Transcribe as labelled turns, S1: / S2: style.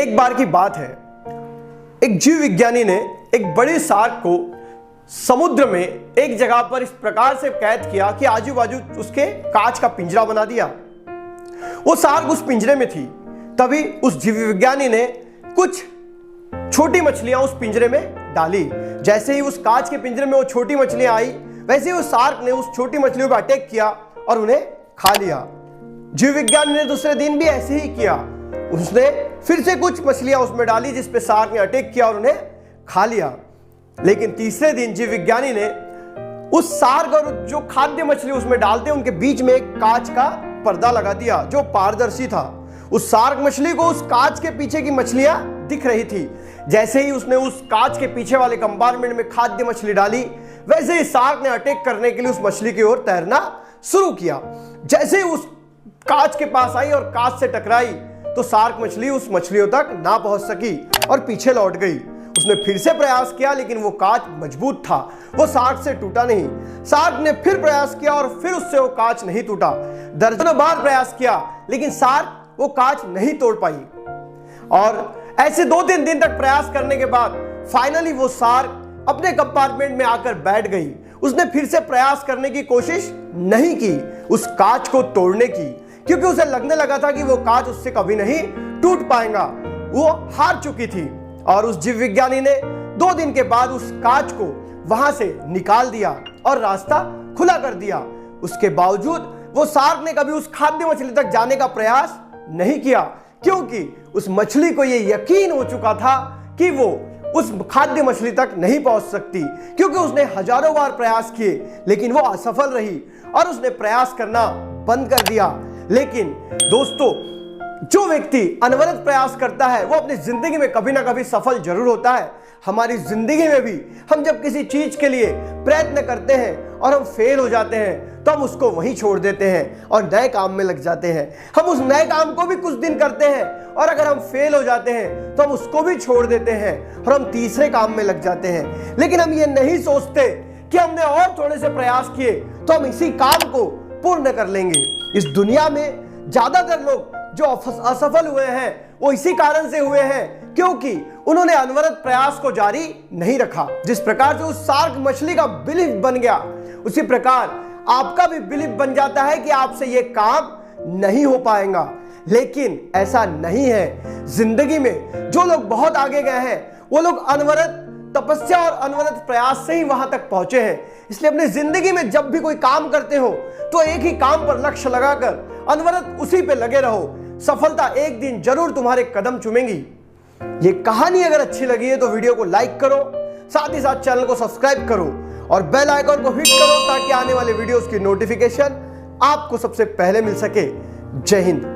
S1: एक बार की बात है, एक जीव विज्ञानी ने एक बड़ी शार्क को समुद्र में एक जगह पर इस प्रकार से कैद किया कि आजू बाजू उसके कांच का पिंजरा बना दिया। वो शार्क उस पिंजरे में थी। तभी उस जीव विज्ञानी ने कुछ छोटी मछलियां उस पिंजरे में डाली। जैसे ही उस कांच के पिंजरे में वो छोटी मछलियां आई, वैसे ही उस शार्क ने उस छोटी मछलियों पर अटैक किया और उन्हें खा लिया। जीव विज्ञानी ने दूसरे दिन भी ऐसे ही किया। उसने फिर से कुछ मछलियां उसमें डाली जिस पे शार्क ने अटैक किया और उन्हें खा लिया। लेकिन तीसरे दिन जीव विज्ञानी ने उस शार्क और जो खाद्य मछली उसमें डालते उनके बीच में एक कांच का पर्दा लगा दिया जो पारदर्शी था। उस शार्क मछली को उस कांच के पीछे की मछलियां दिख रही थी। जैसे ही उसने उस कांच के पीछे वाले कंपार्टमेंट में खाद्य मछली डाली, वैसे ही शार्क ने अटैक करने के लिए उस मछली की ओर तैरना शुरू किया। जैसे ही उस कांच के पास आई और कांच से टकराई तो शार्क मछली उस मछलियों तक ना पहुंच सकी और पीछे लौट गई। उसने फिर से प्रयास किया लेकिन वो कांच मजबूत था, वो शार्क से टूटा नहीं। शार्क ने फिर प्रयास किया और फिर उससे वो कांच नहीं टूटा। दर्जनों बार प्रयास किया लेकिन शार्क वो कांच नहीं तोड़ पाई। और ऐसे 2-3 दिन तक प्रयास करने के बाद फाइनली वो शार्क अपने कंपार्टमेंट में आकर बैठ गई। उसने फिर से प्रयास करने की कोशिश नहीं की उस कांच को तोड़ने की, क्योंकि उसे लगने लगा था कि वो कांच उससे कभी नहीं टूट पाएगा। वो हार चुकी थी। और उस जीव विज्ञानी ने 2 दिन के बाद उस कांच को वहां से निकाल दिया और रास्ता खुला कर दिया। उसके बावजूद वो शार्क ने कभी उस खाद्य मछली तक जाने का प्रयास नहीं किया, क्योंकि उस मछली को यह यकीन हो चुका था कि वो उस खाद्य मछली तक नहीं पहुंच सकती, क्योंकि उसने हजारों बार प्रयास किए लेकिन वो असफल रही और उसने प्रयास करना बंद कर दिया। लेकिन दोस्तों, जो व्यक्ति अनवरत प्रयास करता है वो अपनी जिंदगी में कभी ना कभी सफल जरूर होता है। हमारी जिंदगी में भी हम जब किसी चीज के लिए प्रयत्न करते हैं और हम फेल हो जाते हैं तो हम उसको वहीं छोड़ देते हैं और नए काम में लग जाते हैं। हम उस नए काम को भी कुछ दिन करते हैं और अगर हम फेल हो जाते हैं तो हम उसको भी छोड़ देते हैं और हम तीसरे काम में लग जाते हैं। लेकिन हम ये नहीं सोचते कि हमने और थोड़े से प्रयास किए तो हम इसी काम को पूर्ण कर लेंगे। इस दुनिया में ज्यादातर लोग जो असफल हुए हैं वो इसी कारण से हुए हैं क्योंकि उन्होंने अनवरत प्रयास को जारी नहीं रखा। जिस प्रकार से उस शार्क मछली का बिलीफ बन गया, उसी प्रकार आपका भी बिलीफ बन जाता है कि आपसे ये काम नहीं हो पाएगा। लेकिन ऐसा नहीं है। जिंदगी में जो लोग बहुत आगे गए हैं वो लोग अनवरत तपस्या और अनवरत प्रयास से ही वहां तक पहुंचे हैं। इसलिए अपनी जिंदगी में जब भी कोई काम करते हो तो एक ही काम पर लक्ष्य लगाकर अनवरत उसी पे लगे रहो। सफलता एक दिन जरूर तुम्हारे कदम चूमेगी। ये कहानी अगर अच्छी लगी है तो वीडियो को लाइक करो, साथ ही साथ चैनल को सब्सक्राइब करो और बेल आइकन को हिट करो ताकि आने वाले वीडियोस की नोटिफिकेशन आपको सबसे पहले मिल सके। जय हिंद।